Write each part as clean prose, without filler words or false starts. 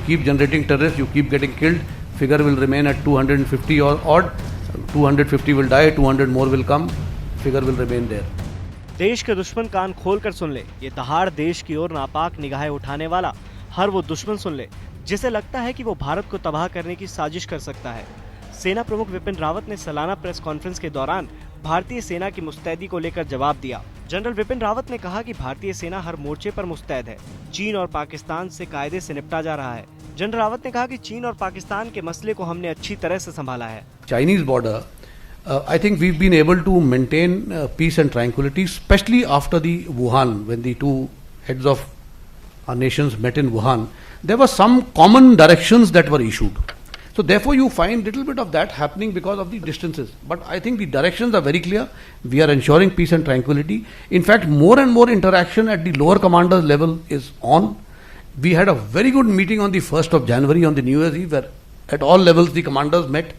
keep generating terrorists, you keep getting killed. Figure will remain at 250 or odd. 250 will die, 200 more will come. Figure will remain there. देश के दुश्मन कान खोल कर सुन ले, ये दहाड़ देश की ओर नापाक निगाहें उठाने वाला हर वो दुश्मन सुन ले जिसे लगता है कि वो भारत को तबाह करने की साजिश कर सकता है। सेना प्रमुख विपिन रावत ने सालाना प्रेस कॉन्फ्रेंस के दौरान भारतीय सेना की मुस्तैदी को लेकर जवाब दिया। जनरल विपिन रावत ने कहा कि भारतीय सेना हर मोर्चे पर मुस्तैद है। चीन और पाकिस्तान से कायदे से निपटा जा रहा है। जनरल रावत ने कहा कि चीन और पाकिस्तान के मसले को हमने अच्छी तरह से संभाला है। Chinese border, I think we've been able to maintain peace and tranquility, especially after the Wuhan, when the two heads of our nations met in Wuhan. There were some common directions that were issued. So therefore you find little bit of that happening because of the distances. But I think the directions are very clear. We are ensuring peace and tranquility. In fact, more and more interaction at the lower commanders level is on. We had a very good meeting on the 1st of January on the New Year's Eve, where at all levels the commanders met.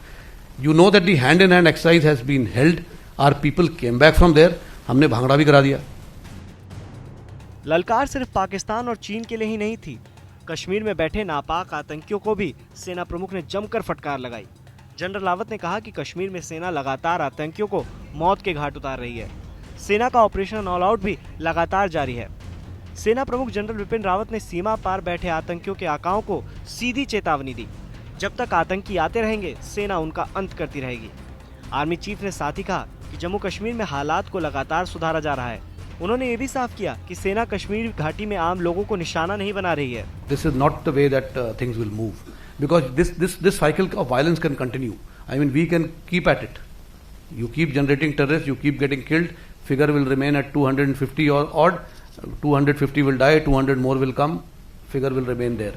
You know that the hand-in-hand exercise has been held. Our people came back from there. हमने भांगड़ा भी करा दिया। ललकार सिर्फ पाकिस्तान और चीन के लिए ही नहीं थी। कश्मीर में बैठे नापाक आतंकियों को भी सेना प्रमुख ने जमकर फटकार लगाई। जनरल रावत ने कहा कि कश्मीर में सेना लगातार आतंकियों को मौत के घाट उतार रही है। सेना का ऑपरेशन ऑल आउट भी लगातार जारी है। सेना प्रमुख जनरल विपिन रावत ने सीमा पार बैठे आतंकियों के आकाओं को सीधी चेतावनी दी। जब तक आतंकी आते रहेंगे, सेना उनका अंत करती रहेगी। आर्मी चीफ ने साथ ही कहा कि जम्मू कश्मीर में हालात को लगातार सुधारा जा रहा है। उन्होंने ये भी साफ किया कि सेना कश्मीर घाटी में आम लोगों को निशाना नहीं बना रही है। This is not the way that things will move, because this cycle of violence can continue. I mean, we can keep at it. You keep generating terrorists, you keep getting killed. Figure will remain at 250 or odd. 250 will die, 200 more will come. Figure will remain there.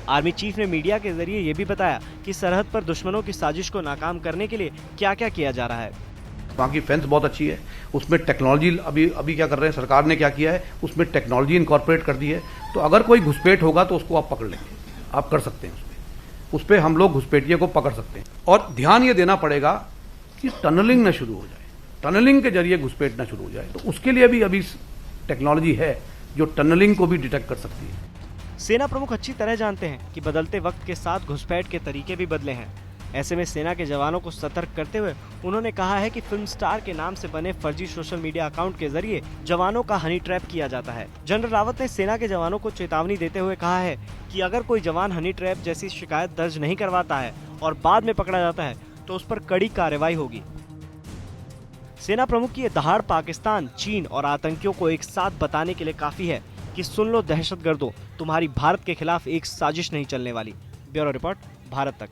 Army chief ने media के जरिए ये भी बताया कि सरहद पर दुश्मनों की साजिश को नाकाम करने के लिए क्या क्या किया जा रहा है। वहाँ की फेंस बहुत अच्छी है, उसमें टेक्नोलॉजी अभी क्या कर रहे हैं, सरकार ने क्या किया है, उसमें टेक्नोलॉजी इनकॉर्पोरेट कर दी है। तो अगर कोई घुसपैठ होगा तो उसको आप पकड़ लेंगे, आप कर सकते हैं उस पर हम लोग घुसपैठिए को पकड़ सकते हैं। और ध्यान ये देना पड़ेगा कि टनलिंग न शुरू हो जाए, टनलिंग के जरिए घुसपैठ न शुरू हो जाए। तो उसके लिए भी अभी टेक्नोलॉजी है जो टनलिंग को भी डिटेक्ट कर सकती है। सेना प्रमुख अच्छी तरह जानते हैं कि बदलते वक्त के साथ घुसपैठ के तरीके भी बदले हैं। ऐसे में सेना के जवानों को सतर्क करते हुए उन्होंने कहा है कि फिल्म स्टार के नाम से बने फर्जी सोशल मीडिया अकाउंट के जरिए जवानों का हनी ट्रैप किया जाता है। जनरल रावत ने सेना के जवानों को चेतावनी देते हुए कहा है कि अगर कोई जवान हनी ट्रैप जैसी शिकायत दर्ज नहीं करवाता है और बाद में पकड़ा जाता है तो उस पर कड़ी कार्रवाई होगी। सेना प्रमुख की ये दहाड़ पाकिस्तान, चीन और आतंकियों को एक साथ बताने के लिए काफी है कि सुन लो दहशतगर्दों, तुम्हारी भारत के खिलाफ एक साजिश नहीं चलने वाली। ब्यूरो रिपोर्ट, भारत तक।